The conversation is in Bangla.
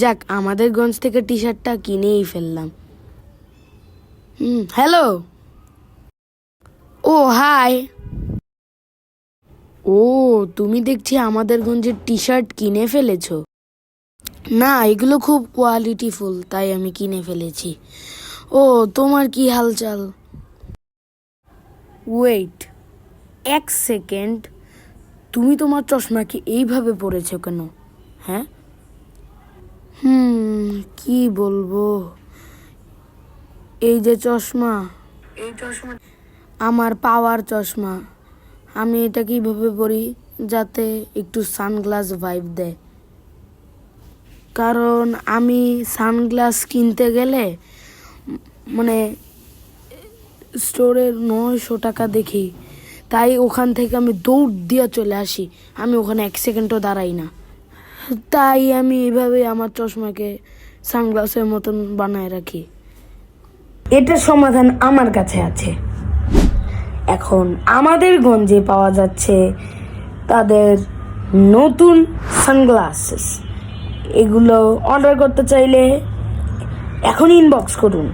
যাক, আমাদের গঞ্জ থেকে টি শার্টটা কিনেই ফেললাম। হ্যালো। ও হাই। ও, তুমি দেখছি আমাদের গঞ্জের টি শার্ট কিনে ফেলেছো। না, এগুলো খুব কোয়ালিটিফুল, তাই আমি কিনে ফেলেছি। ও, তোমার কি হালচাল? ওয়েট, এক সেকেন্ড। তুমি তোমার চশমাকে এইভাবে পরেছো কেন? হ্যাঁ, কি বলবো, এই যে চশমা, এই চশমা আমার পাওয়ার চশমা। আমি এটা কিভাবে পরি যাতে একটু সানগ্লাস ভাইব দেয়। কারণ আমি সানগ্লাস কিনতে গেলে মানে স্টোরে 900 টাকা দেখি, তাই ওখান থেকে আমি দৌড় দিয়ে চলে আসি। আমি ওখানে এক সেকেন্ডও দাঁড়াই না। তাই আমি এইভাবে আমার চশমাকে সানগ্লাসের মতন বানায় রাখি। এটার সমাধান আমার কাছে আছে। এখন আমাদের গঞ্জে পাওয়া যাচ্ছে তাদের নতুন সানগ্লাসেস। এগুলো অর্ডার করতে চাইলে এখন ইনবক্স করুন।